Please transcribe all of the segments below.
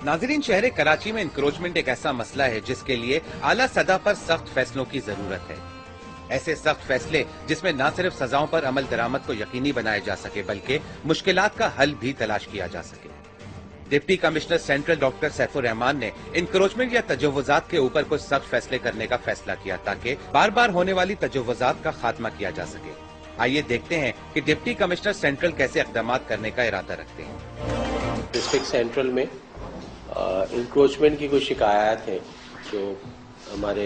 नाजरीन, शहर कराची में इंक्रोचमेंट एक ऐसा मसला है जिसके लिए आला सतह पर सख्त फैसलों की जरूरत है। ऐसे सख्त फैसले जिसमें न सिर्फ सजाओं पर अमल दरामद को यकीनी बनाया जा सके बल्कि मुश्किलात का हल भी तलाश किया जा सके। Deputy commissioner central doctor Saifur Rahman ने इंक्रोचमेंट या तजव्वुजात के ऊपर कुछ सख्त फैसले करने का फैसला किया ताकि बार बार होने वाली तजव्वुजात का खात्मा किया जा सके। आइए देखते हैं कि डिप्टी कमिश्नर सेंट्रल कैसे इक़दाम करने का इरादा रखते हैं। डिस्ट्रिक्ट सेंट्रल में इंक्रोचमेंट की कुछ शिकायत है जो हमारे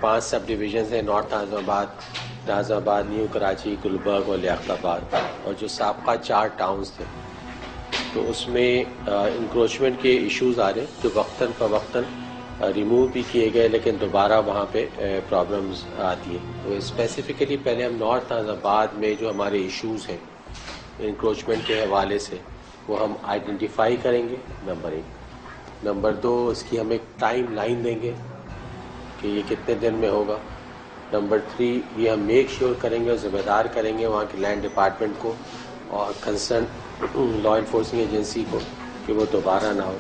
5 सब डिवीजन है, नॉर्थ नाज़िमाबाद, न्यू कराची, गुलबर्ग और लियाकताबाद, और जो साबका 4 टाउन्स थे तो उसमें इंक्रोचमेंट के इश्यूज आ रहे जो वक्तन फवक्तन रिमूव भी किए गए लेकिन दोबारा वहाँ पे प्रॉब्लम्स आती है। तो स्पेसिफिकली पहले हम नॉर्थ नाज़िमाबाद में जो हमारे इश्यूज हैं इंक्रोचमेंट के हवाले से वो हम आइडेंटिफाई करेंगे, नंबर 1। नंबर 2, इसकी हम एक टाइम लाइन देंगे कि ये कितने दिन में होगा। नंबर 3, ये हम मेक श्योर करेंगे और जिम्मेदार करेंगे वहाँ के लैंड डिपार्टमेंट को और कंसर्न लॉ इन्फोर्सिंग एजेंसी को कि वो दोबारा ना हो।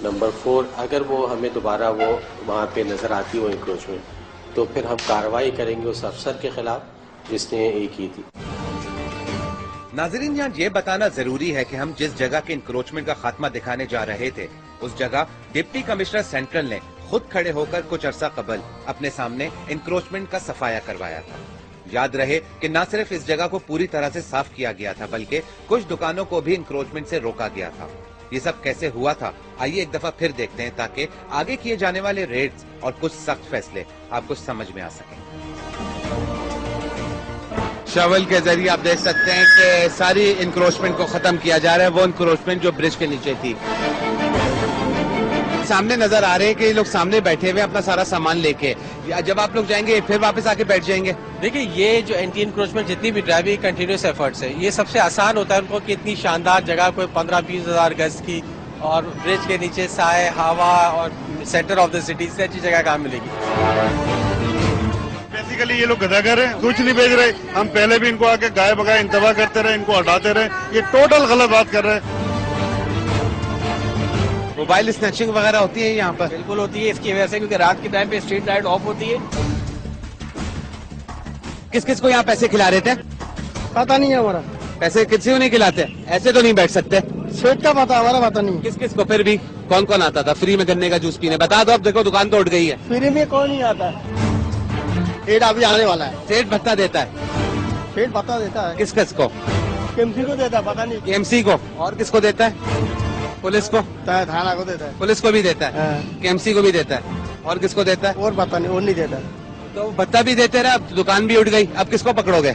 नंबर 4, अगर वो हमें दोबारा वो वहाँ पे नज़र आती हो इंक्रोचमेंट तो फिर हम कार्रवाई करेंगे उस अफसर के खिलाफ जिसने ये की थी। नाजरीन, यहाँ ये बताना जरूरी है कि हम जिस जगह के इंक्रोचमेंट का खात्मा दिखाने जा रहे थे उस जगह डिप्टी कमिश्नर सेंट्रल ने खुद खड़े होकर कुछ अरसा कबल अपने सामने इंक्रोचमेंट का सफाया करवाया था। याद रहे कि न सिर्फ इस जगह को पूरी तरह से साफ किया गया था बल्कि कुछ दुकानों को भी इंक्रोचमेंट से रोका गया था। ये सब कैसे हुआ था आइए एक दफा फिर देखते हैं ताकि आगे किए जाने वाले रेड्स और कुछ सख्त फैसले आपको समझ में आ सकें। शवल के जरिए आप देख सकते हैं कि सारी इंक्रोचमेंट को खत्म किया जा रहा है। वो इंक्रोचमेंट जो ब्रिज के नीचे थी सामने नजर आ रहे हैं कि ये लोग सामने बैठे हुए अपना सारा सामान लेके, जब आप लोग जाएंगे फिर वापस आके बैठ जाएंगे। देखिए, ये जो एंटी इंक्रोचमेंट जितनी भी ड्राइविंग कंटिन्यूस एफर्ट्स है ये सबसे आसान होता है उनको कि इतनी शानदार जगह कोई 15-20 हजार गज की और ब्रिज के नीचे साए, हवा और सेंटर ऑफ द सिटी से अच्छी जगह कहाँ मिलेगी। बेसिकली ये लोग गदागर हैं, कुछ नहीं बेच रहे। हम पहले भी इनको आके गाय बगाए इंतबा करते रहे, इनको हटाते रहे। ये टोटल गलत बात कर रहे हैं। मोबाइल स्नैचिंग वगैरह होती है यहाँ पर? बिल्कुल होती है, इसकी वजह से क्योंकि रात के टाइम पे स्ट्रीट लाइट ऑफ होती है। किस किस को यहाँ पैसे खिला रहे थे? पता नहीं है हमारा। पैसे किसी को नहीं खिलाते? ऐसे तो नहीं बैठ सकते। सेठ का पता, हमारा पता नहीं। किस किस को? फिर भी कौन कौन आता था फ्री में गन्ने का जूस पीने? बता दो। अब देखो दुकान तो उठ गई है। फ्री में कौन नहीं आता है? सेठ अभी आने वाला है। सेठ भत्ता देता है? सेठ भत्ता देता है। किस किस को? केएमसी को देता है, पता नहीं। केएमसी को? और किसको देता है? पुलिस को? थाना को देता है। पुलिस को भी देता है? केएमसी को भी देता है? और किसको देता है? और पता नहीं, और नहीं देता। तो भत्ता भी देते रहे, अब दुकान भी उठ गई, अब किसको पकड़ोगे?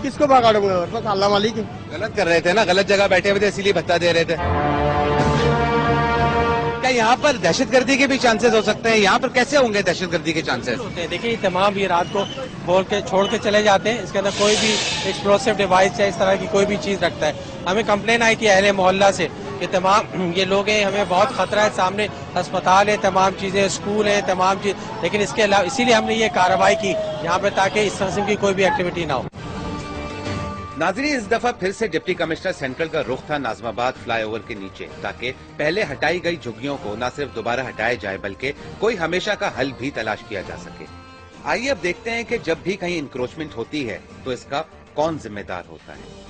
किसको पकड़ोगे? बस अल्लाह मालिक। गलत कर रहे थे ना, गलत जगह बैठे हुए थे इसीलिए भत्ता दे रहे थे। क्या यहाँ पर दहशतगर्दी के भी चांसेस हो सकते हैं? यहाँ पर कैसे होंगे दहशतगर्दी के चांसेस? देखिए, ये तमाम ये रात को बोल के छोड़ के चले जाते हैं। इसके अंदर कोई भी एक्सप्लोसिव डिवाइस या इस तरह की कोई भी चीज रखता है। हमें कंप्लेन आई थी अहले मोहल्ला से कि तमाम ये लोग हैं, हमें बहुत खतरा है, सामने अस्पताल है, तमाम चीजें, स्कूल है, तमाम चीज, लेकिन इसके अलावा इसीलिए हमने ये कार्रवाई की यहाँ पे ताकि इस किस्म की कोई भी एक्टिविटी ना हो। नाज़रीन, इस दफा फिर से डिप्टी कमिश्नर सेंट्रल का रुख था नाज़िमाबाद फ्लाईओवर के नीचे ताकि पहले हटाई गई झुग्गियों को न सिर्फ दोबारा हटाया जाए बल्कि कोई हमेशा का हल भी तलाश किया जा सके। आइए अब देखते हैं कि जब भी कहीं इंक्रोचमेंट होती है तो इसका कौन जिम्मेदार होता है।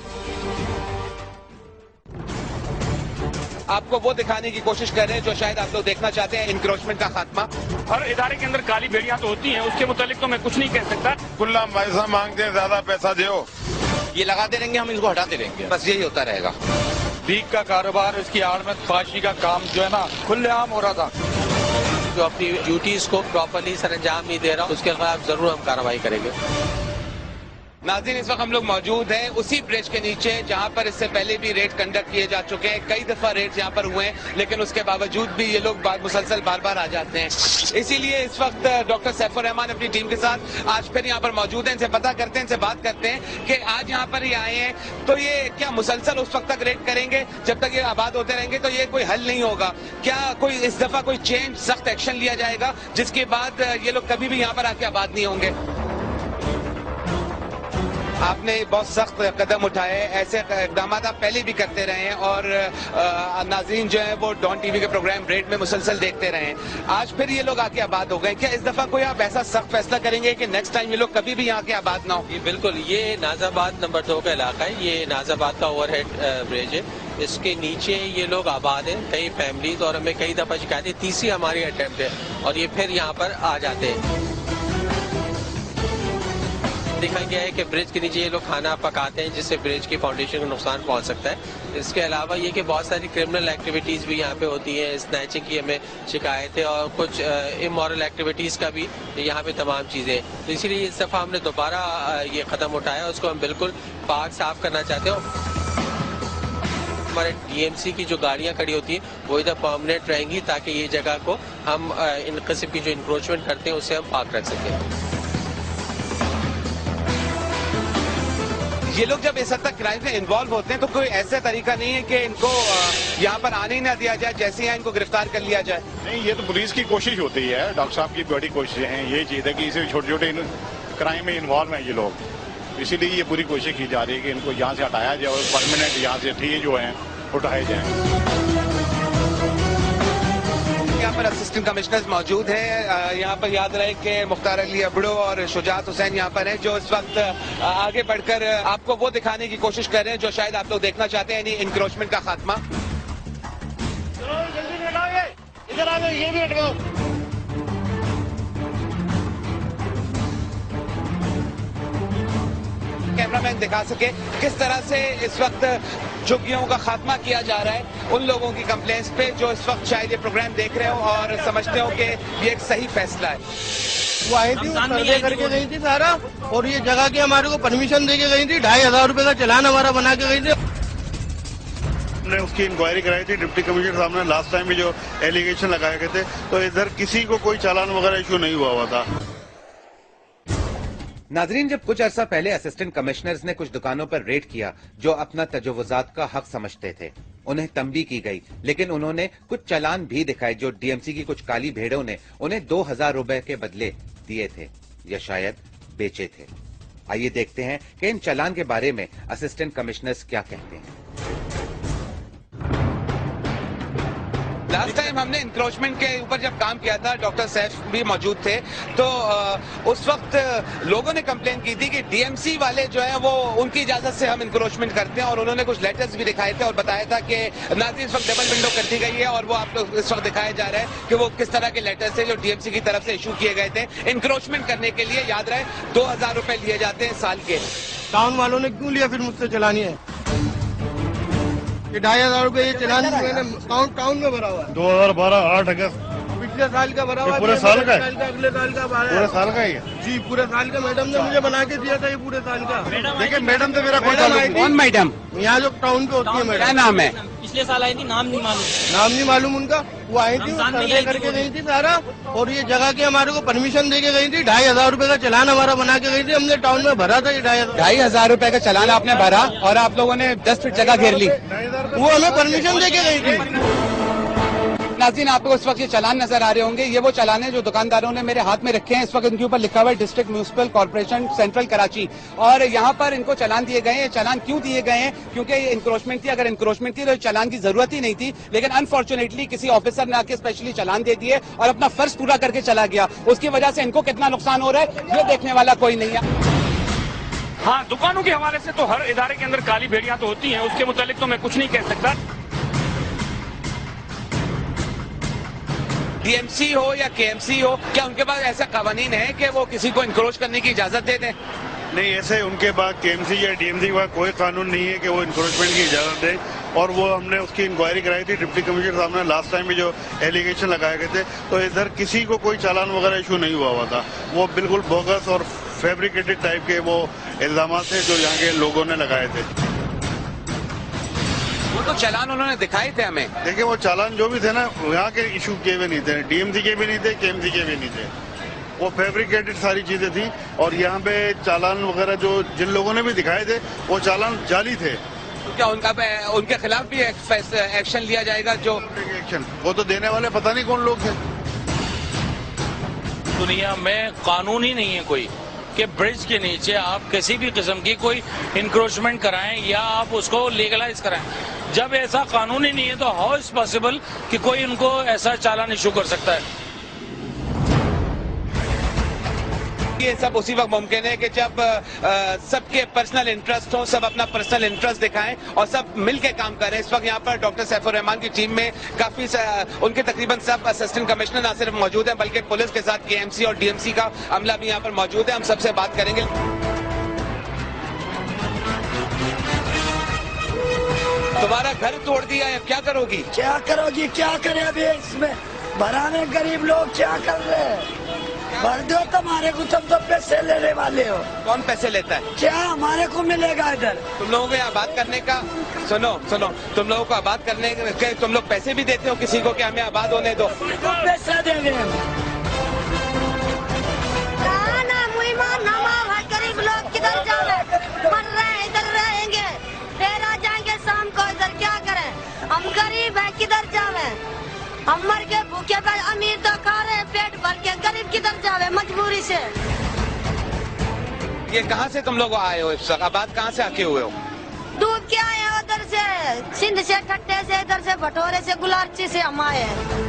आपको वो दिखाने की कोशिश कर रहे हैं जो शायद आप लोग देखना चाहते हैं, इंक्रोचमेंट का खात्मा। हर इदारे के अंदर काली भेड़ियां तो होती हैं, उसके मुतालिक तो मैं कुछ नहीं कह सकता। खुला पैसा मांगते हैं, ज्यादा पैसा दो। ये लगाते रहेंगे, हम इसको हटाते रहेंगे, बस यही होता रहेगा। भीख का कारोबार, इसकी आड़ में फाशी का काम जो है ना खुलेआम हो रहा था। जो अपनी ड्यूटीज को प्रॉपरली सर अंजाम नहीं दे रहा उसके खिलाफ जरूर हम कार्रवाई करेंगे। नाज़रीन, इस वक्त हम लोग मौजूद हैं उसी ब्रिज के नीचे जहां पर इससे पहले भी रेड कंडक्ट किए जा चुके हैं। कई दफा रेड यहां पर हुए हैं लेकिन उसके बावजूद भी ये लोग मुसलसल बार बार आ जाते हैं। इसीलिए इस वक्त डॉक्टर सैफुर रहमान अपनी टीम के साथ आज फिर यहाँ पर मौजूद हैं। इनसे पता करते हैं, इनसे बात करते हैं कि आज यहाँ पर ये आए हैं तो ये क्या मुसलसल उस वक्त तक रेड करेंगे जब तक ये आबाद होते रहेंगे? तो ये कोई हल नहीं होगा क्या? कोई इस दफा कोई चेंज, सख्त एक्शन लिया जाएगा जिसके बाद ये लोग कभी भी यहाँ पर आके आबाद नहीं होंगे? आपने बहुत सख्त कदम उठाए, ऐसे इकदाम आप पहले भी करते रहे हैं और नाज़रीन जो है वो डॉन टीवी के प्रोग्राम रेड में मुसलसल देखते रहे हैं। आज फिर ये लोग आके आबाद हो गए, क्या इस दफा कोई आप ऐसा सख्त फैसला करेंगे कि नेक्स्ट टाइम ये लोग कभी भी यहाँ के आबाद ना हो? ये बिल्कुल, ये नाजाबाद नंबर 2 का इलाका है, ये नाजाबाद का ओवरहेड ब्रिज है, इसके नीचे ये लोग आबाद हैं, कई फैमिलीज, और हमें कई दफा शिकायतें, तीसरी हमारी अटेम्प्ट है और ये फिर यहाँ पर आ जाते हैं। देखा गया है कि ब्रिज के नीचे ये लोग खाना पकाते हैं जिससे ब्रिज की फाउंडेशन को नुकसान पहुंच सकता है। इसके अलावा ये कि बहुत सारी क्रिमिनल एक्टिविटीज भी यहाँ पे होती हैं, स्नैचिंग की हमें शिकायत है और कुछ इमोरल एक्टिविटीज का भी यहाँ पे तमाम चीजें। तो इसीलिए इस दफा हमने दोबारा ये कदम उठाया, उसको हम बिल्कुल पार्क साफ करना चाहते हैं। हमारे डीएमसी की जो गाड़ियां खड़ी होती हैं वो इधर परमानेंट रहेंगी ताकि ये जगह को हम इन किस्म की जो इंक्रोचमेंट करते हैं उससे हम पाक रख सकें। ये लोग जब इस हद तक क्राइम में इन्वॉल्व होते हैं तो कोई ऐसा तरीका नहीं है कि इनको यहाँ पर आने ही ना दिया जाए, जैसे यहाँ इनको गिरफ्तार कर लिया जाए? नहीं, ये तो पुलिस की कोशिश होती है, डॉक्टर साहब की बड़ी कोशिशें हैं। ये चीज है कि इसे छोटे छोटे क्राइम में इन्वॉल्व हैं ये लोग, इसीलिए ये पूरी कोशिश की जा रही है कि इनको यहाँ से हटाया जाए और परमानेंट यहाँ से ठीक जो है उठाए जाए। यहाँ पर असिस्टेंट कमिश्नर मौजूद हैं। यहाँ पर याद रहे कि मुख्तार अली अबड़ो और शुजात हुसैन यहाँ पर हैं, जो इस वक्त आगे बढ़कर आपको वो दिखाने की कोशिश कर रहे हैं जो शायद आप लोग देखना चाहते हैं, यानी इंक्रोचमेंट का खात्मा। इधर आ गए, ये भी हट गए। कैमरामैन दिखा सके किस तरह से इस वक्त झुग्गियों का खात्मा किया जा रहा है उन लोगों की कंप्लेंट्स पे जो इस वक्त शायद ये प्रोग्राम देख रहे हो और समझते हो कि ये एक सही फैसला है। वो आई थी, सर्वे करके गई थी सारा, और ये जगह की हमारे को परमिशन दे के गई थी, 2500 रुपए का चालान हमारा बना के गई थी। हमने उसकी इंक्वायरी कराई थी डिप्टी कमिश्नर साहब ने, लास्ट टाइम भी जो एलिगेशन लगाए गए थे, तो इधर किसी को कोई चालान वगैरह इशू नहीं हुआ था। नाजरीन, जब कुछ अरसा पहले असिस्टेंट कमिश्नर्स ने कुछ दुकानों पर रेड किया जो अपना तजव्वुजात का हक समझते थे, उन्हें तंबी की गई, लेकिन उन्होंने कुछ चालान भी दिखाए जो डीएमसी की कुछ काली भेड़ों ने उन्हें 2000 रुपए के बदले दिए थे या शायद बेचे थे। आइए देखते हैं कि इन चालान के बारे में असिस्टेंट कमिश्नर्स क्या कहते हैं। लास्ट टाइम हमने इंक्रोचमेंट के ऊपर जब काम किया था, डॉक्टर सैफ भी मौजूद थे, तो उस वक्त लोगों ने कंप्लेन की थी कि डीएमसी वाले जो है वो उनकी इजाजत से हम इंक्रोचमेंट करते हैं, और उन्होंने कुछ लेटर्स भी दिखाए थे और बताया था कि नाज़रीन इस वक्त डबल विंडो कर दी गई है और वो आप लोग इस वक्त दिखाया जा रहा है कि वो किस तरह के लेटर्स थे जो डीएमसी की तरफ से इशू किए गए थे। इंक्रोचमेंट करने के लिए याद रहे 2000 रुपए लिए जाते हैं साल के। टाउन वालों ने क्यों लिया फिर मुझसे चलानी है? ये 2500 रुपए ये चलानी मैंने टाउन में भरा हुआ है। 2012 8 अगस्त पिछले साल का भरा हुआ है। पूरे साल का है? अगले साल का भरा है। पूरे साल का ही है जी, पूरे साल का। मैडम ने मुझे बना के दिया था ये पूरे साल का। देखिए मैडम तो मेरा कोई ताल्लुक नहीं। कौन मैडम? यहाँ जो टाउन पे होती है मैडम। क्या नाम है? पिछले साल आई थी, नाम नहीं मालूम। नाम नहीं मालूम उनका। वो आई थी, सर्वे करके गई थी सारा, और ये जगह की हमारे को परमिशन दे के गई थी। 2500 रुपए का चालान हमारा बना के गई थी। हमने टाउन में भरा था ये 2500 रुपए का चालान आपने भरा और आप लोगों ने 10 फीट जगह घेर ली। वो हमें परमिशन दे के गई थी। नाज़रीन, आपको इस वक्त ये चालान नजर आ रहे होंगे, ये वो चालान है जो दुकानदारों ने मेरे हाथ में रखे हैं। इस वक्त इनके ऊपर लिखा हुआ है district municipal corporation central Karachi, और यहाँ पर इनको चालान दिए गए हैं। चालान क्यों दिए गए हैं? क्योंकि ये इंक्रोचमेंट थी। अगर इंक्रोचमेंट थी तो चालान की जरूरत ही नहीं थी, लेकिन अनफॉर्चुनेटली किसी ऑफिसर ने आके स्पेशली चालान दे दिए और अपना फर्ज पूरा करके चला गया। उसकी वजह से इनको कितना नुकसान हो रहा है ये देखने वाला कोई नहीं है। हाँ, दुकानों के हवाले से तो हर इदारे के अंदर काली भेड़ियां तो होती हैं, उसके मुतालिक तो मैं कुछ नहीं कह सकता। डीएमसी हो या केएमसी हो, क्या उनके पास ऐसा कानून है कि वो किसी को इंक्रोच करने की इजाजत दे दें? नहीं, ऐसे उनके पास केएमसी या डीएमसी का कोई कानून नहीं है कि वो इंक्रोचमेंट की इजाजत दे, और वो हमने उसकी इंक्वायरी कराई थी डिप्टी कमिश्नर साहब ने, लास्ट टाइम भी जो एलिगेशन लगाए गए थे, तो इधर किसी को कोई चालान वगैरह इशू नहीं हुआ था। वो बिल्कुल बोगस और फैब्रिकेटेड टाइप के वो इल्जाम थे जो यहाँ के लोगों ने लगाए थे। वो तो चालान उन्होंने दिखाए थे हमें। देखिए वो चालान जो भी थे ना, यहाँ के इशू किए हुए नहीं थे, डीएमसी के भी नहीं थे, केएमसी के भी नहीं थे। वो फैब्रिकेटेड सारी चीजें थी, और यहाँ पे चालान वगैरह जो जिन लोगों ने भी दिखाए थे वो चालान जाली थे। तो क्या उनके खिलाफ भी एक्शन लिया जाएगा? जो एक्शन वो तो देने वाले पता नहीं कौन लोग थे। दुनिया में कानून ही नहीं है कोई, कि ब्रिज के नीचे आप किसी भी किस्म की कोई इंक्रोचमेंट कराएं या आप उसको लीगलाइज कराएं। जब ऐसा कानून ही नहीं है तो हाउ इज पॉसिबल कि कोई उनको ऐसा चालान इशू कर सकता है। ये सब उसी वक्त मुमकिन है कि जब सबके पर्सनल इंटरेस्ट हो, सब अपना पर्सनल इंटरेस्ट दिखाएं और सब मिलकर काम करें। इस वक्त यहाँ पर डॉक्टर सैफुर रहमान की टीम में काफी उनके तकरीबन सब असिस्टेंट कमिश्नर ना सिर्फ मौजूद हैं बल्कि पुलिस के साथ केएमसी और डीएमसी का अमला भी यहाँ पर मौजूद है। हम सबसे बात करेंगे। तुम्हारा घर तोड़ दिया है, क्या करोगी? क्या करोगी, क्या करे अभी इसमें भरा में गरीब लोग क्या कर रहे हैं? भर दो तुम्हारे को, तुम तो पैसे लेने वाले हो। कौन पैसे लेता है? क्या हमारे को मिलेगा इधर? तुम लोगों को आबाद करने का, सुनो तुम लोगों को आबाद करने के तुम लोग पैसे भी देते हो किसी को कि हमें आबाद होने दो? पैसा देंगे हम। गरीब लोग किधर जावे? मर रहे हैं, इधर रहेंगे, डेरा जाएंगे शाम को, इधर क्या करें? हम गरीब है, किधर जावे? हम मर के भूखे पे, अमीर तो खा रहे पेट भर के, गरीब किधर जावे मजबूरी से। ये कहाँ से तुम लोग आए हो इस वक्त? आबाद कहाँ से आके हुए हो? डूब के आए हैं उधर से, सिंध से, ठट्टे से, इधर से भटोरे से, गुलारची से हम आए हैं।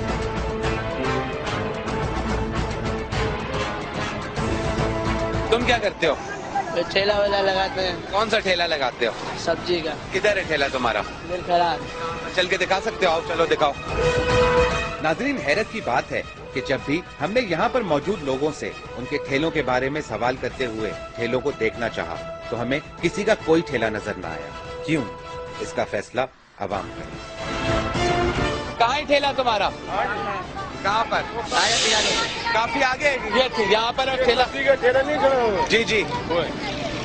तुम क्या करते हो? ठेला वेला लगाते हैं। कौन सा ठेला लगाते हो? सब्जी का। किधर है ठेला तुम्हारा? चल के दिखा सकते हो? आओ चलो दिखाओ। नाजरीन, हैरत की बात है कि जब भी हमने यहाँ पर मौजूद लोगों से उनके ठेलों के बारे में सवाल करते हुए ठेलों को देखना चाहा तो हमें किसी का कोई ठेला नजर न आया। क्यों? इसका फैसला अवाम करे। कहाँ है ठेला तुम्हारा? कहाँ पर? काफी आगे। ये यहाँ पर ठेला नहीं खड़ा? जी जी।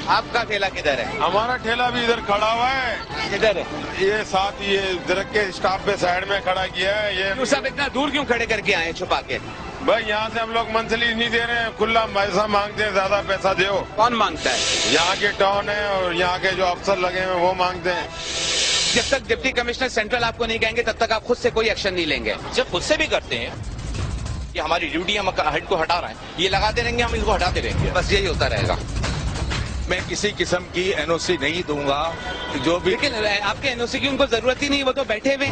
आपका ठेला किधर है? हमारा ठेला भी इधर खड़ा हुआ है। किधर है? ये साथ ये दरख्त के स्टॉप पे साइड में खड़ा किया है। ये सब इतना दूर क्यों खड़े करके आए छुपा के? भाई यहाँ से हम लोग मंथली नहीं दे रहे हैं, खुला पैसा मांगते हैं, ज्यादा पैसा दो। कौन मांगता है? यहाँ के टाउन है और यहाँ के जो अफसर लगे हैं वो मांगते हैं। जब तक डिप्टी कमिश्नर सेंट्रल आपको नहीं कहेंगे तब तक आप खुद से कोई एक्शन नहीं लेंगे? जब खुद से भी करते हैं, ये हमारी ड्यूटी, हम हेड को हटा रहे हैं, ये लगाते रहेंगे, हम इसको हटाते रहेंगे, बस यही होता रहेगा। मैं किसी किस्म की एनओसी नहीं दूंगा जो भी। लेकिन आपके एनओसी की उनको जरूरत ही नहीं, वो तो बैठे हुए।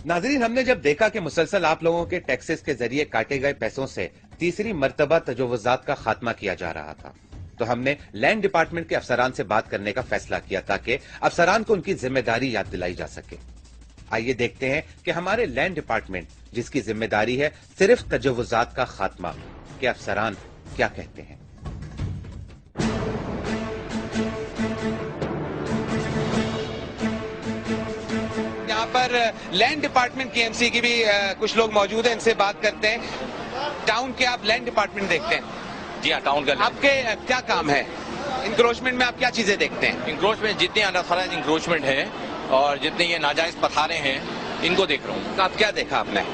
नाजरीन, हमने जब देखा कि मुसलसल आप लोगों के टैक्सेस के जरिए काटे गए पैसों से तीसरी मर्तबा तजव्वुजात का खात्मा किया जा रहा था तो हमने लैंड डिपार्टमेंट के अफसरान से बात करने का फैसला किया ताकि अफसरान को उनकी जिम्मेदारी याद दिलाई जा सके। आइए देखते हैं कि हमारे लैंड डिपार्टमेंट, जिसकी जिम्मेदारी है सिर्फ तजव्वुजात का खात्मा, के अफसरान क्या कहते हैं। यहाँ पर लैंड डिपार्टमेंट केएमसी की भी कुछ लोग मौजूद हैं, इनसे बात करते हैं। टाउन के आप लैंड डिपार्टमेंट देखते हैं? जी हाँ, टाउन का। आपके क्या काम है? इंक्रोचमेंट में आप क्या चीजें देखते हैं? इंक्रोचमेंट, जितने अनऑथराइज्ड इंक्रोचमेंट है और जितने ये नाजायज पथारे हैं, इनको देख रहा हूँ। तो आप क्या देखा आपने?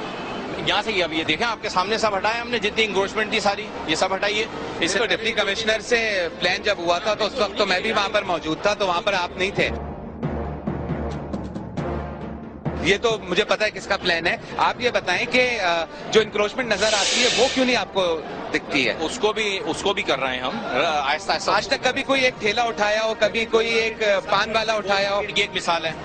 यहाँ से अब ये देखें, आपके सामने सब हटाया हमने, जितनी इंक्रोचमेंट थी सारी, ये सब हटाइए। इससे तो डिप्टी कमिश्नर से प्लान जब हुआ था तो उस वक्त तो मैं भी वहाँ पर मौजूद था, तो वहाँ पर आप नहीं थे। ये तो मुझे पता है किसका प्लान है। आप ये बताएं कि जो इंक्रोचमेंट नजर आती है वो क्यों नहीं आपको दिखती है? उसको भी कर रहे हैं हम आहिस्ता आहिस्ता। आज तक कभी कोई एक ठेला उठाया हो, कभी कोई एक पान वाला उठाया हो? ये एक मिसाल है।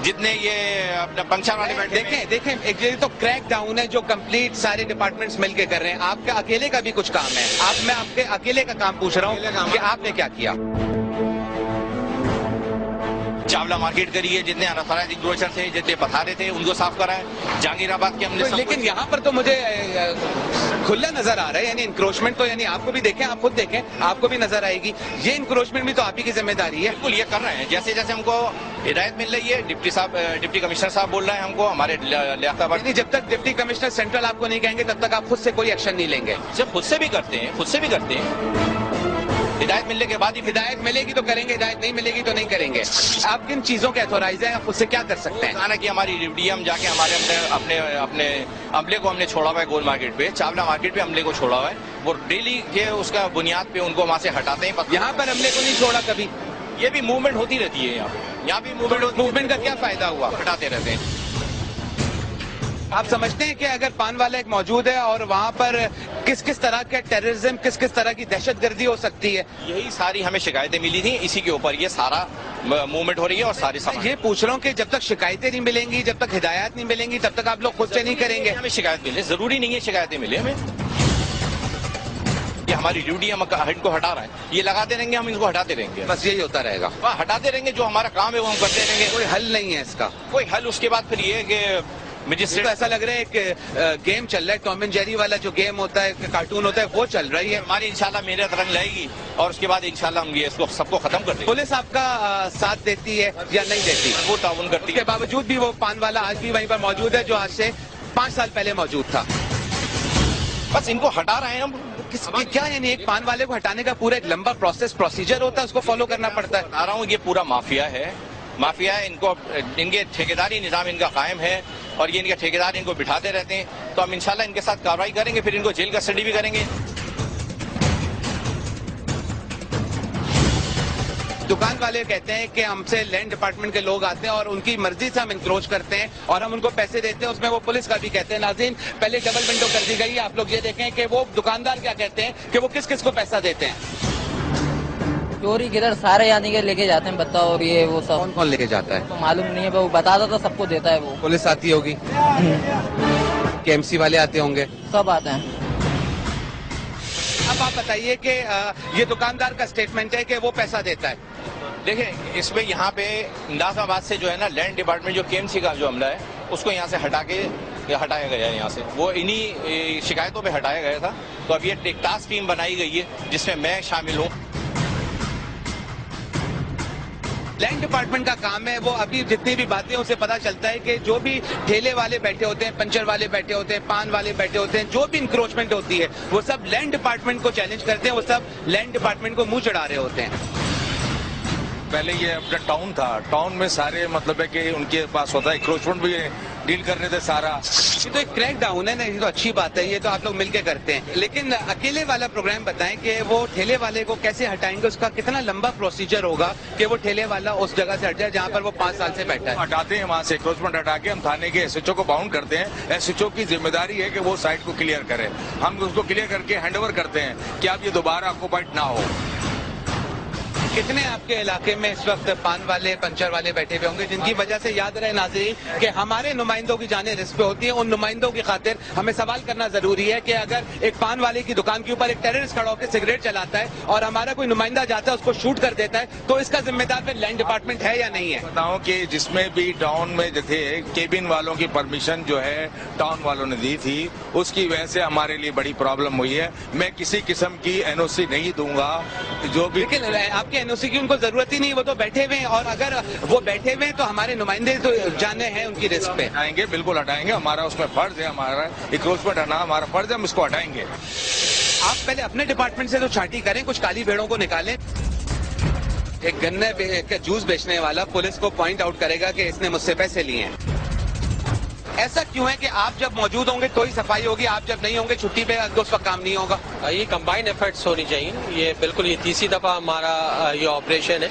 जितने ये अपना पंक्चर वाले बैठे, देखें एक ये तो क्रैक डाउन है जो कंप्लीट सारे डिपार्टमेंट्स मिलके कर रहे हैं। आपका अकेले का भी कुछ काम है। मैं आपके अकेले का काम पूछ रहा हूँ कि आपने क्या किया? चावला मार्केट करिए, जितने अनऑथराइज्ड इंक्रोचर थे, जितने पथारे थे, उनको साफ कराए। जहांगीराबाद के हमने लेकिन यहाँ पर तो मुझे खुला नजर आ रहा है, यानी इंक्रोचमेंट तो यानी आपको भी देखें, आप खुद देखें, आपको भी नजर आएगी। ये इंक्रोचमेंट भी तो आप ही की जिम्मेदारी है। बिल्कुल, ये कर रहे हैं। जैसे जैसे हमको हिदायत मिल रही है, डिप्टी कमिश्नर साहब बोल रहे हैं हमको, हमारे लियाकताबाद। जब तक डिप्टी कमिश्नर सेंट्रल आपको नहीं कहेंगे तब तक आप खुद से कोई एक्शन नहीं लेंगे? जब खुद से भी करते हैं, हिदायत मिलने के बाद ही। हिदायत मिलेगी तो करेंगे, हिदायत नहीं मिलेगी तो नहीं करेंगे। आप किन चीजों के अथॉराइज हैं, आप उससे क्या कर सकते हैं? कहा ना कि हमारी ड्यूटी, हम जाके हमारे अपने अमले को हमने छोड़ा हुआ है गोल मार्केट पे, चावला मार्केट पे अमले को छोड़ा हुआ है। वो डेली के उसका बुनियाद पे उनको वहाँ से हटाते हैं। यहाँ पर अमले को नहीं छोड़ा कभी? ये भी मूवमेंट होती रहती है यहाँ भी मूवमेंट का क्या फायदा हुआ? हटाते रहते हैं। आप समझते हैं कि अगर पान वाला एक मौजूद है और वहाँ पर किस किस तरह के टेररिज्म, किस किस तरह की दहशतगर्दी हो सकती है? यही सारी हमें शिकायतें मिली थी, इसी के ऊपर ये सारा मूवमेंट हो रही है और सारी ये पूछ रहा हूँ कि जब तक शिकायतें नहीं मिलेंगी, जब तक हिदायत नहीं मिलेंगी, तब तक आप लोग खुद से नहीं करेंगे? हमें शिकायत मिले, जरूरी नहीं है शिकायतें मिले हमें, ये हमारी ड्यूटी, हम इनको हटा रहे हैं, ये लगाते रहेंगे, हम इनको हटाते रहेंगे, बस यही होता रहेगा। हटाते रहेंगे, जो हमारा काम है वो हम करते रहेंगे। कोई हल नहीं है इसका? कोई हल उसके बाद फिर ये है कि मुझे तो ऐसा लग रहा है कि गेम चल रहा है, टॉम एंड जेरी वाला जो गेम होता है, कार्टून होता है, वो चल रही है। हमारी इंशाल्लाह मेहनत रंग लाएगी और उसके बाद इंशाल्लाह हम ये इसको सबको खत्म कर देंगे। पुलिस आपका साथ देती है या नहीं देती? वो ताउन करती है। उसके बावजूद भी वो पान वाला आज भी वहीं पर मौजूद है जो आज से 5 साल पहले मौजूद था। बस इनको हटा रहे हैं हम। क्या यानी एक पान वाले को हटाने का पूरा एक लंबा प्रोसीजर होता है, उसको फॉलो करना पड़ता है? बता रहा हूँ, ये पूरा माफिया है, माफिया है। इनको इनके ठेकेदारी निजाम इनका कायम है और ये इनके ठेकेदार इनको बिठाते रहते हैं। तो हम इंशाल्लाह इनके साथ कार्रवाई करेंगे, फिर इनको जेल कस्टडी भी करेंगे। दुकान वाले कहते हैं कि हमसे लैंड डिपार्टमेंट के लोग आते हैं और उनकी मर्जी से हम इंक्रोच करते हैं और हम उनको पैसे देते हैं, उसमें वो पुलिस का भी कहते हैं। नाज़रीन, पहले डबल विंडो कर दी गई है, आप लोग ये देखें कि वो दुकानदार क्या कहते हैं कि वो किस किस को पैसा देते हैं। चोरी किधर सारे यानी के लेके जाते हैं, बताओ। और ये वो सब कौन कौन लेके जाता है? तो मालूम नहीं है, वो बताता तो सबको देता है वो। पुलिस आती होगी, केएमसी वाले आते होंगे, सब आते हैं। अब आप बताइए कि ये दुकानदार का स्टेटमेंट है कि वो पैसा देता है। देखिए, इसमें यहाँ पे नाजाबाद से जो है ना, लैंड डिपार्टमेंट जो केएमसी का जो अमला है उसको यहाँ से हटाया गया है, यहाँ से वो इन्हीं शिकायतों पे हटाया गया था। तो अब ये एक टास्क टीम बनाई गई है जिसमें मैं शामिल हूँ। लैंड डिपार्टमेंट का काम है, वो अभी जितनी भी बातें उसे पता चलता है कि जो भी ठेले वाले बैठे होते हैं, पंचर वाले बैठे होते हैं, पान वाले बैठे होते हैं, जो भी इंक्रोचमेंट होती है वो सब लैंड डिपार्टमेंट को चैलेंज करते हैं, वो सब लैंड डिपार्टमेंट को मुंह चढ़ा रहे होते हैं। पहले ये अपना टाउन था, टाउन में सारे मतलब है कि उनके पास होता है, इंक्रोचमेंट भी डील करने थे सारा। ये तो एक क्रैक डाउन है ना, ये तो अच्छी बात है, ये तो आप लोग मिलके करते हैं। लेकिन अकेले वाला प्रोग्राम बताएं कि वो ठेले वाले को कैसे हटाएंगे, उसका कितना लंबा प्रोसीजर होगा कि वो ठेले वाला उस जगह से हट जाए जहाँ पर वो 5 साल से बैठा है। हटाते हैं वहाँ से, इंक्रोचमेंट हटा के हम थाने के एसएचओ को बाउंड करते हैं। एसएचओ की जिम्मेदारी है कि वो साइट को क्लियर करे, हम उसको क्लियर करके हैंडओवर करते हैं कि आप ये दोबारा ऑक्युपाइड ना हो। कितने आपके इलाके में इस वक्त पान वाले, पंचर वाले बैठे हुए होंगे जिनकी वजह से याद रहे नाज़रीन कि हमारे नुमाइंदों की जाने रिस्क पे होती है। उन नुमाइंदों की खातिर हमें सवाल करना जरूरी है कि अगर एक पान वाले की दुकान के ऊपर एक टेररिस्ट खड़ा होकर सिगरेट चलाता है और हमारा कोई नुमाइंदा जाता है उसको शूट कर देता है, तो इसका जिम्मेदार फिर लैंड डिपार्टमेंट है या नहीं है? बताऊं कि जिसमें भी टाउन में जो थे केबिन वालों की परमिशन जो है टाउन वालों ने दी थी, उसकी वजह से हमारे लिए बड़ी प्रॉब्लम हुई है। मैं किसी किस्म की एनओसी नहीं दूंगा जो भी। लेकिन आपके एनओसी की उनको जरूरत ही नहीं, वो तो बैठे हुए हैं और अगर वो बैठे हुए हैं तो हमारे नुमाइंदे तो जाने हैं उनकी रिस्क पे। हटाएंगे, बिल्कुल हटाएंगे, हमारा उसमें फर्ज है, हमारा इंक्रोचमेंट हटाना हमारा फर्ज है, हम इसको हटाएंगे। आप पहले अपने डिपार्टमेंट से तो छांटी करें, कुछ काली भेड़ों को निकालें। एक गन्ने का जूस बेचने वाला पुलिस को पॉइंट आउट करेगा कि इसने मुझसे पैसे लिए हैं। ऐसा क्यों है कि आप जब मौजूद होंगे तो ही सफाई होगी, आप जब नहीं होंगे छुट्टी पे तो उस वक्त काम नहीं होगा? ये कंबाइंड एफर्ट्स होनी चाहिए। ये बिल्कुल ये तीसरी दफा हमारा ये ऑपरेशन है।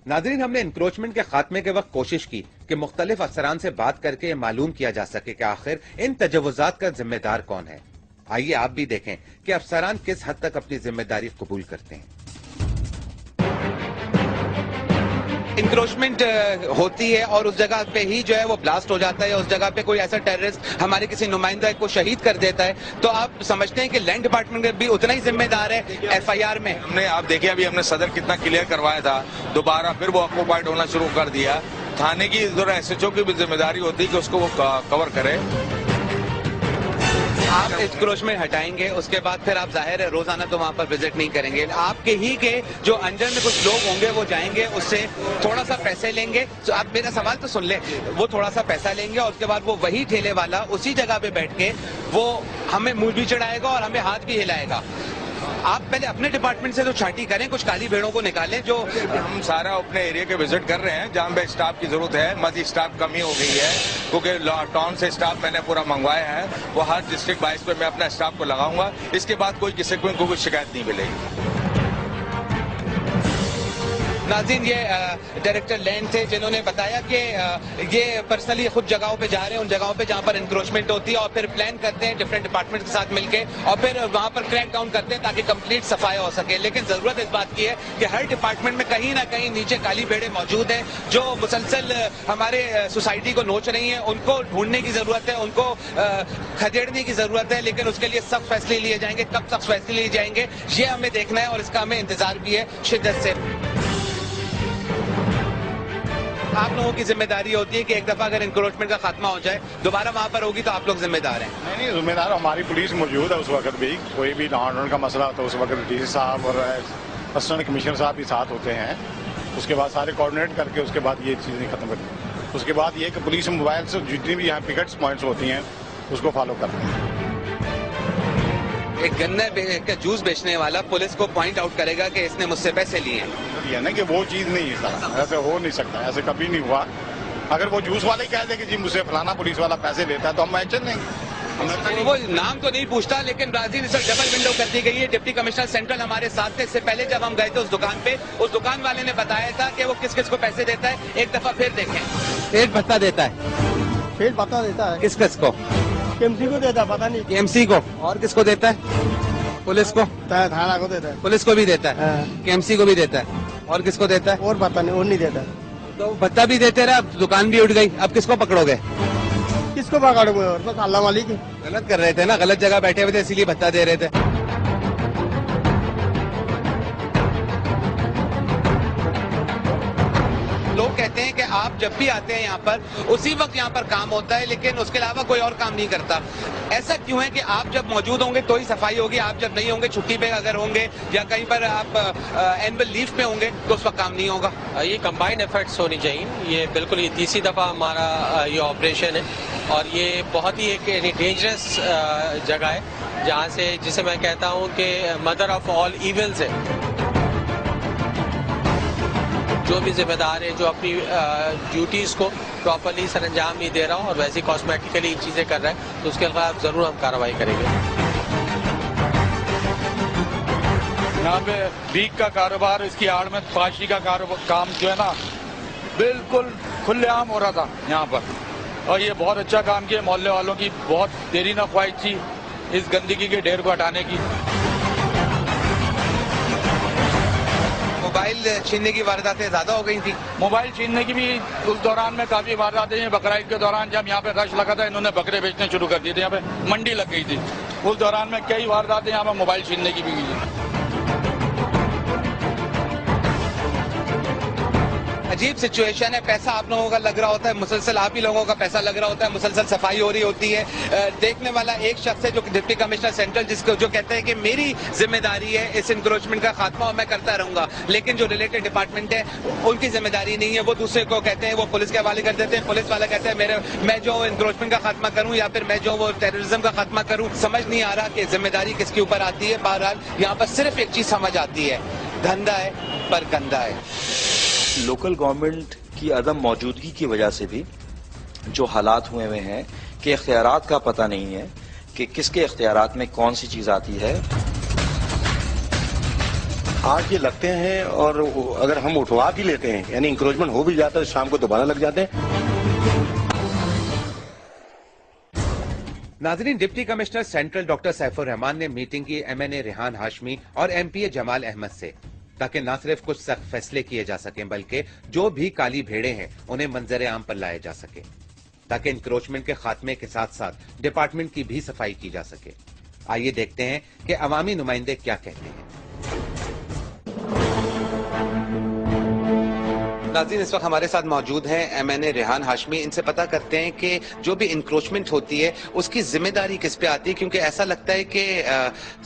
नाज़रीन, हमने इंक्रोचमेंट के खात्मे के वक्त कोशिश की कि मुख्तलिफ अफसरान से बात करके ये मालूम किया जा सके कि आखिर इन तजव्वुज़ात का जिम्मेदार कौन है। आइए आप भी देखें कि अफसरान किस हद तक अपनी जिम्मेदारी कबूल करते हैं। इंक्रोचमेंट होती है और उस जगह पे ही जो है वो ब्लास्ट हो जाता है, उस जगह पे कोई ऐसा टेररिस्ट हमारे किसी नुमाइंदा को शहीद कर देता है, तो आप समझते हैं कि लैंड डिपार्टमेंट भी उतना ही जिम्मेदार है एफआईआर में? हमने आप देखिए अभी हमने सदर कितना क्लियर करवाया था, दोबारा फिर वो ऑक्युपाइड होना शुरू कर दिया। थाने की एसएचओ की भी जिम्मेदारी होती है कि उसको वो कवर करे। आप इंक्रोचमेंट हटाएंगे, उसके बाद फिर आप जाहिर है रोजाना तो वहां पर विजिट नहीं करेंगे, आपके ही के जो अंडर में कुछ लोग होंगे वो जाएंगे, उससे थोड़ा सा पैसे लेंगे। तो आप मेरा सवाल तो सुन ले, वो थोड़ा सा पैसा लेंगे और उसके बाद वो वही ठेले वाला उसी जगह पे बैठ के वो हमें मुंह भी चढ़ाएगा और हमें हाथ भी हिलाएगा। आप पहले अपने डिपार्टमेंट से तो छांटी करें, कुछ काली भेड़ों को निकालें। जो हम सारा अपने एरिया के विजिट कर रहे हैं जहाँ पे स्टाफ की जरूरत है, मजीद स्टाफ कमी हो गई है क्योंकि टाउन से स्टाफ मैंने पूरा मंगवाया है, वो हर डिस्ट्रिक्ट वाइज पे मैं अपना स्टाफ को लगाऊंगा। इसके बाद कोई किसी को कोई शिकायत नहीं मिलेगी। नाज़रीन, ये डायरेक्टर लैंड थे जिन्होंने बताया कि ये पर्सनली खुद जगहों पे जा रहे हैं, उन जगहों पे जहां पर इंक्रोचमेंट होती है, और फिर प्लान करते हैं डिफरेंट डिपार्टमेंट के साथ मिलकर, और फिर वहां पर क्रैक डाउन करते हैं ताकि कंप्लीट सफाई हो सके। लेकिन जरूरत इस बात की है कि हर डिपार्टमेंट में कहीं ना कहीं नीचे काली भेड़ें मौजूद हैं जो मुसलसल हमारे सोसाइटी को नोच रही हैं। उनको ढूंढने की जरूरत है, उनको खदेड़ने की जरूरत है, लेकिन उसके लिए सख्त फैसले लिए जाएंगे। कब सख्त फैसले लिए जाएंगे ये हमें देखना है, और इसका हमें इंतजार भी है शिद्दत से। आप लोगों की जिम्मेदारी होती है कि एक दफा अगर इंक्रोचमेंट का खात्मा हो जाए, दोबारा वहां पर होगी तो आप लोग जिम्मेदार हैं। नहीं, जिम्मेदार हमारी पुलिस मौजूद है। उस वक्त भी कोई भी लॉ एंड ऑर्डर का मसला तो उस वक्त डीसी साहब और असिस्टेंट कमिश्नर साहब भी साथ होते हैं। उसके बाद सारे कोऑर्डिनेट करके उसके बाद ये चीजें खत्म करती। उसके बाद ये कि पुलिस मोबाइल से जितनी भी यहाँ पिकेट्स पॉइंट्स होती हैं उसको फॉलो करते हैं। एक गन्ने का जूस बेचने वाला पुलिस को पॉइंट आउट करेगा कि इसने मुझसे पैसे लिए हैं, ये ना कि वो चीज नहीं है सर, ऐसे हो नहीं सकता, ऐसे कभी नहीं हुआ। अगर वो जूस वाले कह दे कि जी मुझसे फलाना पुलिस वाला पैसे लेता है तो हम एक्शन लेंगे। वो नाम तो नहीं पूछता, लेकिन ब्राजील इस डबल विंडो कर दी गई है। डिप्टी कमिश्नर सेंट्रल हमारे साथ थे। इससे पहले जब हम गए थे उस दुकान पे, उस दुकान वाले ने बताया था कि वो किस किस को पैसे देता है। एक दफा फिर देखें, पेट भत्ता देता है, पेट भत्ता देता है। किस किस को? केएमसी को देता है, पता नहीं केएमसी को। और किसको देता है? पुलिस को, थाना को देता है। पुलिस को भी देता है, केएमसी को भी देता है, और किसको देता है? और पता नहीं, और नहीं देता। तो भत्ता भी देते रहे, अब दुकान भी उठ गई, अब किसको पकड़ोगे? किसको पकड़ोगे? और बस अल्लाह मालिक। गलत कर रहे थे ना, गलत जगह बैठे हुए थे इसीलिए भत्ता दे रहे थे। लोग कहते हैं कि आप जब भी आते हैं यहाँ पर उसी वक्त यहाँ पर काम होता है, लेकिन उसके अलावा कोई और काम नहीं करता। ऐसा क्यों है कि आप जब मौजूद होंगे तो ही सफाई होगी, आप जब नहीं होंगे, छुट्टी पे अगर होंगे या कहीं पर आप एनुअल लीव पे होंगे तो उस वक्त काम नहीं होगा? ये कंबाइंड एफर्ट्स होनी चाहिए। ये बिल्कुल ये तीसरी दफा हमारा ये ऑपरेशन है, और ये बहुत ही एक डेंजरस जगह है जहाँ से, जिसे मैं कहता हूँ कि मदर ऑफ ऑल इविल्स है। जो भी जिम्मेदार है, जो अपनी ड्यूटीज को प्रॉपरली सर अंजाम नहीं दे रहा हो और वैसे कॉस्मेटिकली चीजें कर रहा है, तो उसके खिलाफ जरूर हम कार्रवाई करेंगे। यहाँ पे भीख का कारोबार, इसकी आड़ में फाशी का काम जो है ना, बिल्कुल खुलेआम हो रहा था यहाँ पर, और ये बहुत अच्छा काम किया। मोहल्ले वालों की बहुत देरी न ख्वाहिश थी इस गंदगी के ढेर को हटाने की। मोबाइल छीनने की वारदातें ज्यादा हो गई थी। मोबाइल छीनने की भी उस दौरान में काफी वारदातें हैं। बकरीद के दौरान जब यहाँ पे रश लगा था, इन्होंने बकरे बेचने शुरू कर दिए थे। यहाँ पे मंडी लग गई थी, उस दौरान में कई वारदातें यहाँ पे मोबाइल छीनने की भी हुई। अजीब सिचुएशन है। पैसा आप लोगों का लग रहा होता है, मुसलसल आप ही लोगों का पैसा लग रहा होता है, मुसलसल सफाई हो रही होती है। देखने वाला एक शख्स है जो डिप्टी कमिश्नर सेंट्रल, जिसको जो कहते हैं कि मेरी जिम्मेदारी है इस इंक्रोचमेंट का खात्मा और मैं करता रहूंगा, लेकिन जो रिलेटेड डिपार्टमेंट है उनकी जिम्मेदारी नहीं है। वो दूसरे को कहते हैं, वो पुलिस के हवाले कर देते हैं। पुलिस वाला कहते हैं मैं जो इंक्रोचमेंट का खात्मा करूं या फिर मैं जो वो टेररिज्म का खात्मा करूं। समझ नहीं आ रहा कि जिम्मेदारी किसके ऊपर आती है। बहरहाल यहाँ पर सिर्फ एक चीज समझ आती है, धंधा है पर गंदा है। लोकल गवर्नमेंट की अदम मौजूदगी की वजह से भी जो हालात हुए हुए हैं कि इख्तियारात का पता नहीं है कि किसके इख्तियारात में कौन सी चीज आती है। आज ये लगते हैं, और अगर हम उठवा भी लेते हैं, यानी इंक्रोचमेंट हो भी जाता है, शाम को दोबारा लग जाते हैं। नाज़रीन, deputy commissioner central doctor Saifur Rahman ने मीटिंग की MNA रेहान हाशमी और MPA जमाल अहमद से, ताकि न सिर्फ कुछ सख्त फैसले किए जा सकें बल्कि जो भी काली भेड़ें हैं उन्हें मंजर आम पर लाया जा सके, ताकि इंक्रोचमेंट के खात्मे के साथ साथ डिपार्टमेंट की भी सफाई की जा सके। आइए देखते हैं कि अवामी नुमाइंदे क्या कहते हैं। नाज़रीन, इस वक्त हमारे साथ मौजूद हैं MNA रेहान हाशमी। इनसे पता करते हैं कि जो भी इंक्रोचमेंट होती है उसकी जिम्मेदारी किस पे आती है, क्योंकि ऐसा लगता है कि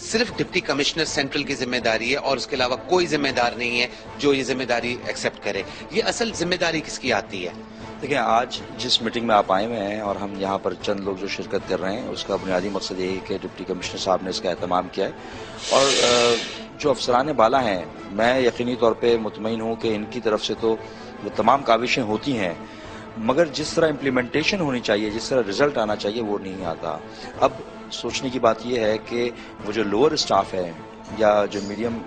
सिर्फ डिप्टी कमिश्नर सेंट्रल की जिम्मेदारी है और उसके अलावा कोई जिम्मेदार नहीं है जो ये जिम्मेदारी एक्सेप्ट करे। ये असल जिम्मेदारी किसकी आती है? देखिए, आज जिस मीटिंग में आप आए हुए हैं और हम यहाँ पर चंद लोग जो शिरकत कर रहे हैं, उसका बुनियादी मकसद यही है कि डिप्टी कमिश्नर साहब ने इसका एहतमाम किया है, और जो अफसरान बाला हैं, मैं यकीनी तौर पे मुतमईन हूँ कि इनकी तरफ से तो वो तमाम काविशें होती हैं, मगर जिस तरह इम्प्लीमेंटेशन होनी चाहिए, जिस तरह रिजल्ट आना चाहिए, वो नहीं आता। अब सोचने की बात यह है कि वो जो लोअर स्टाफ है या जो मीडियम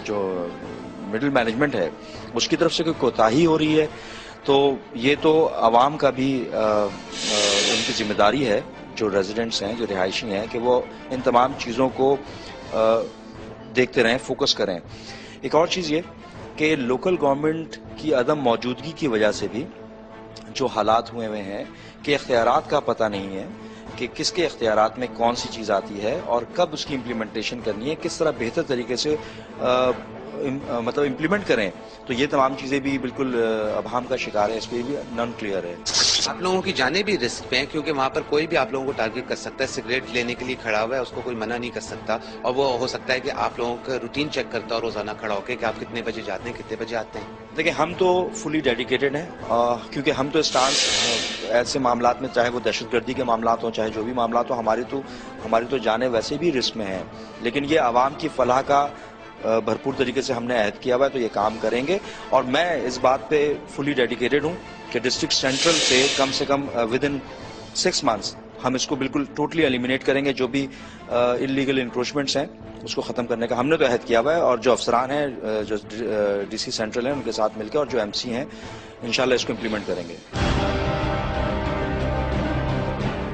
जो मिडिल मैनेजमेंट है उसकी तरफ से कोई कोताही हो रही है तो ये तो आवाम का भी उनकी जिम्मेदारी है, जो रेजिडेंट्स हैं, जो रिहायशी हैं, कि वो इन तमाम चीज़ों को देखते रहें, फोकस करें। एक और चीज़ ये कि लोकल गवर्नमेंट की अदम मौजूदगी की वजह से भी जो हालात हुए हुए हैं कि इख्तियारात का पता नहीं है कि किसके इख्तियारात में कौन सी चीज़ आती है और कब उसकी इम्प्लीमेंटेशन करनी है, किस तरह बेहतर तरीके से मतलब इम्प्लीमेंट करें, तो ये तमाम चीज़ें भी बिल्कुल अभाम का शिकार है, इस पर भी नॉन क्लियर है। आप लोगों की जानें भी रिस्क पे हैं क्योंकि वहां पर कोई भी आप लोगों को टारगेट कर सकता है। सिगरेट लेने के लिए खड़ा हुआ है, उसको कोई मना नहीं कर सकता और वो हो सकता है कि आप लोगों का रूटीन चेक करता है रोजाना खड़ा होकर कि आप कितने बजे जाते हैं, कितने बजे आते हैं। देखिए, हम तो फुली डेडिकेटेड हैं क्योंकि हम तो स्टांस ऐसे मामलात में, चाहे वो दहशतगर्दी के मामलात हो, चाहे जो भी मामलात हो, हमारी तो जाने वैसे भी रिस्क में हैं, लेकिन ये आवाम की फलाह का भरपूर तरीके से हमने अहद किया हुआ है, तो ये काम करेंगे। और मैं इस बात पे फुली डेडिकेटेड हूँ कि डिस्ट्रिक्ट सेंट्रल से कम विद इन 6 months हम इसको बिल्कुल टोटली एलिमिनेट करेंगे। जो भी इलीगल इंक्रोचमेंट्स हैं उसको ख़त्म करने का हमने तो अहद किया हुआ है और जो अफसरान हैं, जो DC सेंट्रल हैं, उनके साथ मिलकर और जो MC हैं, इंशाल्लाह इसको इम्प्लीमेंट करेंगे।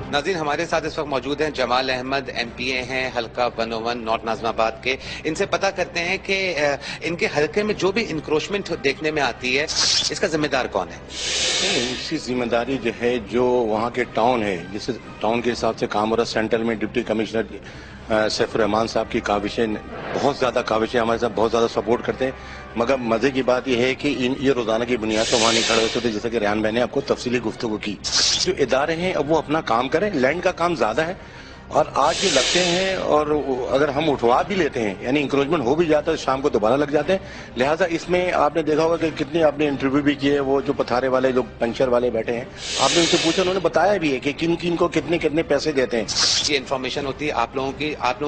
नाज़रीन, हमारे साथ इस वक्त मौजूद हैं जमाल अहमद, MPA हैं हल्का 101 नॉर्थ नाज़िमाबाद के। इनसे पता करते हैं कि इनके हल्के में जो भी इंक्रोचमेंट देखने में आती है, इसका जिम्मेदार कौन है? इसकी जिम्मेदारी जो है, जो वहाँ के टाउन है, जिस टाउन के हिसाब से काम हो रहा, सेंट्रल में डिप्टी कमिश्नर सैफुर रहमान साहब की काविशें, बहुत ज़्यादा काविशें, हमारे साथ बहुत ज़्यादा सपोर्ट करते हैं। मगर मजे की बात यह है कि ये रोजाना की बुनियाद पर वहाँ नहीं खड़े होते थे, जैसा कि रेहान भाई ने आपको तफसीली गुफ्तगू की। जो इदारे हैं अब वो अपना काम करें, लैंड का काम ज्यादा है और आज ये लगते हैं, और अगर हम उठवा भी लेते हैं, यानी इंक्रोचमेंट हो भी जाता है, शाम को दोबारा लग जाते हैं। लिहाजा इसमें आपने देखा होगा कि कितने आपने इंटरव्यू भी किए, वो जो पथारे वाले, जो पंचर वाले बैठे हैं, आपने उनसे पूछा, उन्होंने बताया भी है कि किन किन को कितने कितने पैसे देते हैं। ये इन्फॉर्मेशन होती है आप लोगों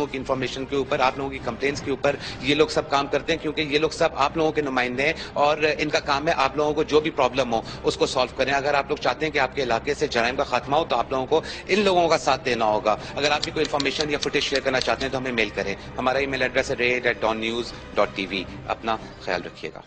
की इन्फॉर्मेशन के ऊपर, आप लोगों की कंप्लेंट्स के ऊपर ये लोग सब काम करते हैं, क्योंकि ये लोग सब आप लोगों के नुमाइंदे हैं और इनका काम है आप लोगों को जो भी प्रॉब्लम हो उसको सॉल्व करें। अगर आप लोग चाहते हैं कि आपके इलाके से जराइम का खात्मा हो तो आप लोगों को इन लोगों का साथ देना होगा। अगर आपकी कोई इन्फॉर्मेशन या फुटेज शेयर करना चाहते हैं तो हमें मेल करें। हमारा ईमेल एड्रेस है raid@dawnnews.tv। अपना ख्याल रखिएगा।